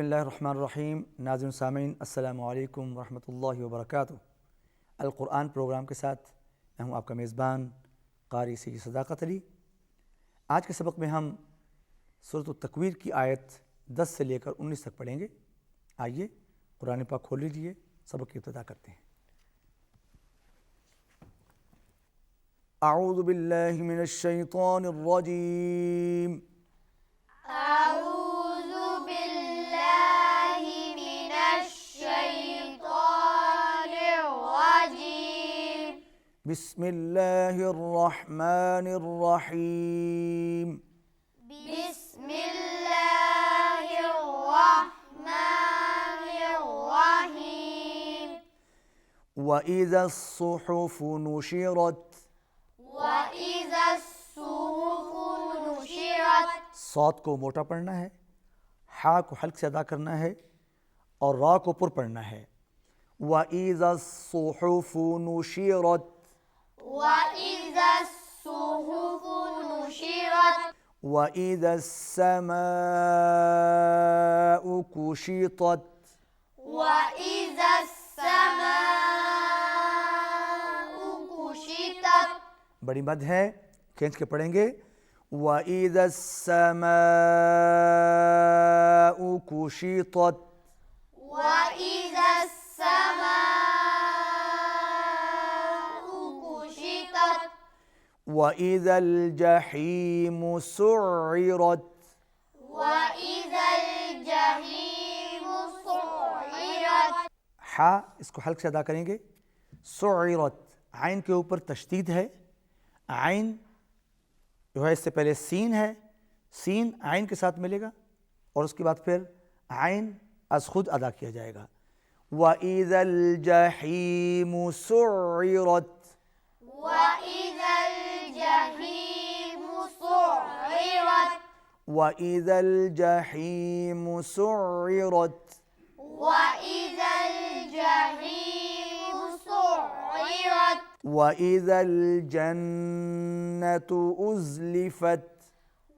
बिस्मिल्लाहिर्रहमानिर्रहीम। नाज़रीन सामीन अस्सलामु अलैकुम वरहमतुल्लाहि वबरकातुहू। अल कुरान प्रोग्राम के साथ मैं हूँ आपका मेज़बान क़ारी सैयद सदाक़त अली। आज के सबक में हम सूरत तकवीर की आयत 10 से लेकर 19 तक पढ़ेंगे। आइए कुरान पाक खोल लीजिए, सबक की इब्तिदा करते हैं। अऊज़ु बिल्लाहि मिनश शैतानिर रजीम। बिस्मिल्लाहिर्रहमानिर्रहीम। बिस्मिल्लाहिर्रहमानिर्रहीम। वइज़स्सुहुफ़ु नुशिरत। वइज़स्सुहुफ़ु नुशिरत। सौत को मोटा पढ़ना है, हा को हल्क से अदा करना है और रा को पुर पढ़ना है। वइज़स्सुहुफ़ु नुशिरत। वइज़स्सुहुफ़ु नुशिरत। वइज़स्समाउ कुशितत। वइज़स्समाउ कुशितत। बड़ी मद है, खींच के पढ़ेंगे। वइज़स्समाउ कुशितत। वइज़स्समाउ कुशितत। वइज़ल जहीमु सुइरत। वइज़ल जहीमु सुइरत। हा इसको हल्क से अदा करेंगे। सुइरत, आइन के ऊपर तशदीद है। आइन जो है इससे पहले सीन है, सीन आइन के साथ मिलेगा और उसके बाद फिर आइन अज खुद अदा किया जाएगा। वइज़ल जहीमु सुइरत। वइज़ल जहीमु सुइरत। वइज़ल जहीमु सुइरत। वइज़ल जहीमु सुइरत। वइज़ल जन्नतु उज़्लिफ़त।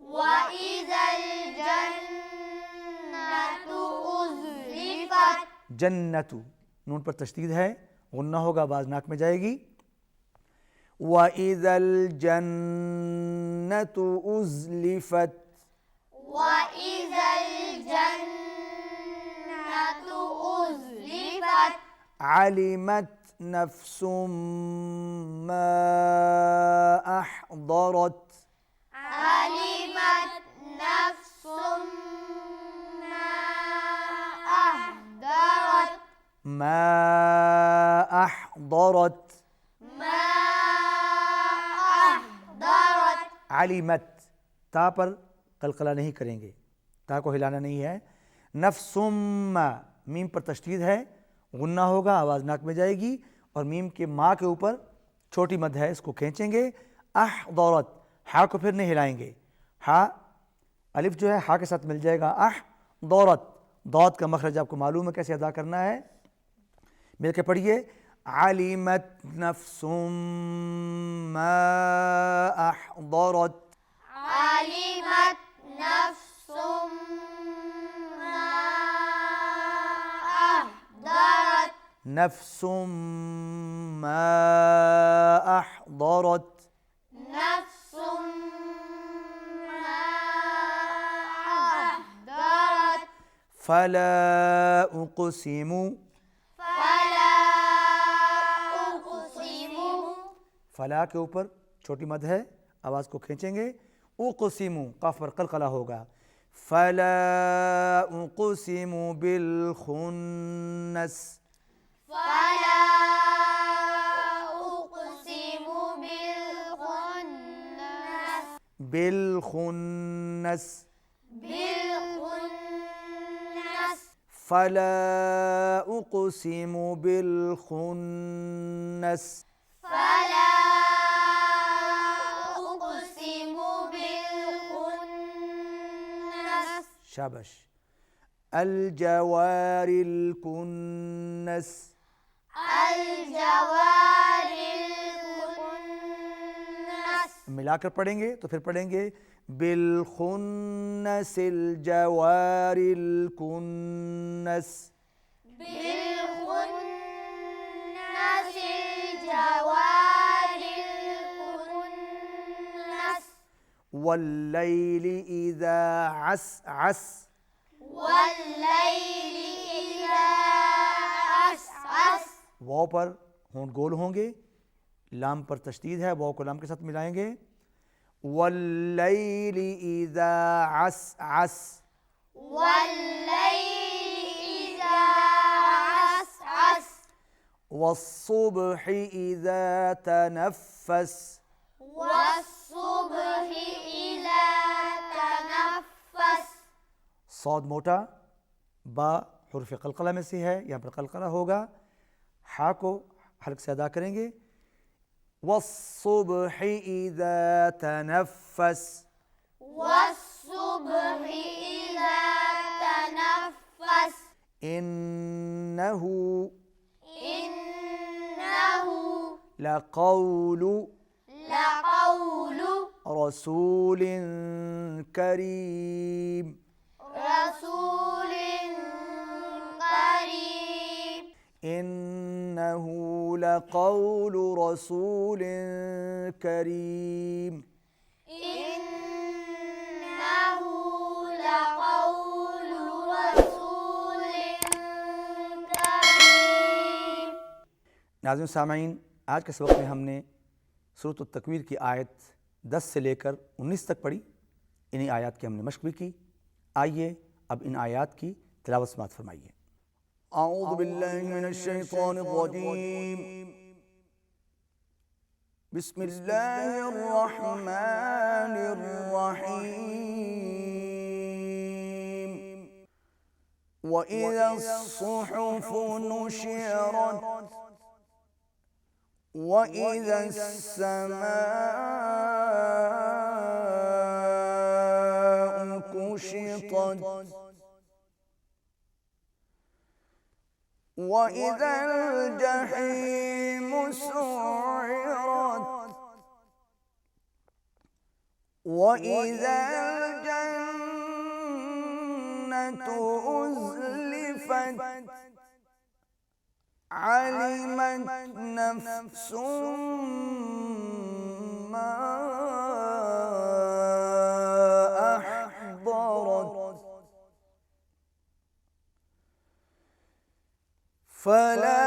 वइज़ल जन्नतु उज़्लिफ़त। जन्नतु नून पर तशदीद है, गुन्ना होगा, आवाज़ नाक में जाएगी। वइज़ल जन्नतु उज़्लिफ़त। वइज़ल जन्नतु उज़्लिफ़त। अलिमत नफ्सुम मा अहदरत। अलिमत नफ्सुम मा अहदरत। मा अहदरत। मा अहदरत। अलिमत, ता पर कलकला नहीं करेंगे, ता को हिलाना नहीं है। नफ्सुम, मीम पर तशदीद है, गुन्ना होगा, आवाज़ नाक में जाएगी और मीम के माँ के ऊपर छोटी मद है, इसको खींचेंगे। अहदरत, हा को फिर नहीं हिलाएंगे। हा अलिफ जो है हा के साथ मिल जाएगा। अहदरत, दौद का मखरज आपको मालूम है कैसे अदा करना है, मिल के पढ़िए। अलिमत नफ्सुम मा अहदरत। अलिमत नफ्सुम मा अहदरत। नफ्सुम मा अहदरत। नफ्सुम मा अहदरत। फला उक़सिमु। फला उक़सिमु। फला के ऊपर छोटी मद है, आवाज़ को खींचेंगे। उक़सिमु, काफ पर कलकला होगा। फला उक़सिमु बिल खुन्नस। फला उक़सिमु बिल खुन्नस। बिल खुन्नस। बिल खुन्नस। फला उक़सिमु बिल खुन्नस। फला उक़सिमु बिल खुन्नस। शाबाश। अल जवारिल कुन्नस। अल जवारिल कुन्नस। मिलाकर पढ़ेंगे तो फिर पढ़ेंगे बिलखुन्नसिल जवारिल कुन्नस बिलखुन्नसिल जवारिल कुन्नस वल्लैलि इज़ा अस्अस वल्लैलि इज़ा अस्अस वाव पर होंठ गोल होंगे, लाम पर तशदीद है, वाव को लाम के साथ मिलाएंगे। वल्लैलि इज़ा अस्अस वल्लैलि इज़ा अस्अस वस्सुब्हि इज़ा तनफ़्फ़स वस्सुब्हि इज़ा तनफ़्फ़स सौद मोटा, बा हुर्फ़ क़लक़ला में से है, यहाँ पर क़लक़ला होगा। हा को हल्क से अदा करेंगे। वस्सुब्हि इज़ा तनफ़्फ़स वस्सुब्हि इज़ा तनफ़्फ़स इन्नहु इन्नहु लक़ौलु लक़ौलु रसूलिन करीम रसूलिन करीम इन्नहु लक़ौलु रसूलिन करीम इन्नहु लक़ौलु रसूलिन करीम। नाज़िम सामाईन, आज के सबक में हमने सूरत अत-तकवीर की आयत 10 से लेकर 19 तक पढ़ी। इन्हीं आयत की हमने मश्क भी की। आइए अब इन आयत की तिलावत समाअत फरमाइए। औज़ु बिल्लाहि मिनश शैतानिर रजीम। बिस्मिल्लाहिर रहमानिर रहीम। व इज़ा सुहुफु नुशिरत व इज़ा समाउ कुशितत व इज़ल जहीमु सुइरत व इज़ल जन्नतु उज़लिफत अलिमत नफ्सुम मा अहदरत फला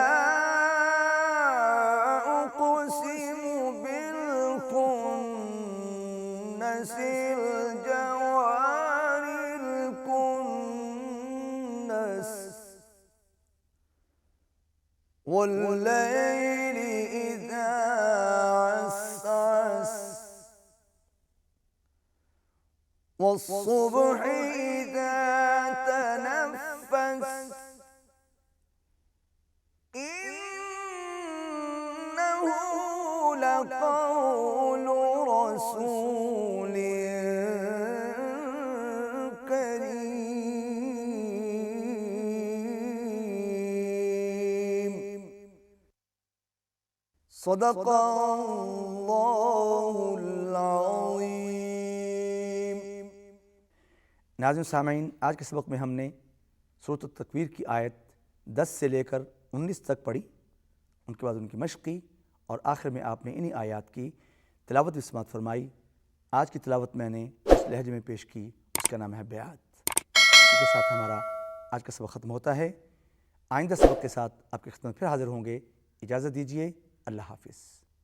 उक़सिमु बिलकुन्नसिल जवारिल कुन्नस वल्लैलि इज़ा अस्अस वस्सुब्हि इज़ा तनफ़्फ़स इन्नहु लक़ौलु रसूलिन करीम सदक़ल्लाहुल अज़ीम। नाज़िम सामाईन, आज के सबक में हमने सूरत अत-तकवीर की आयत 10 से लेकर 19 तक पढ़ी। उनके बाद उनकी मश्क की और आखिर में आपने इन्हीं आयत की तिलावत भी समाअत फरमाई। आज की तिलावत मैंने इस लहजे में पेश की, उसका नाम है बेआत। इसी के साथ हमारा आज का सबक ख़त्म होता है। आइंदा सबक के साथ आपकी खिदमत फिर हाज़िर होंगे। इजाज़त दीजिए। अल्लाह हाफ़िज़।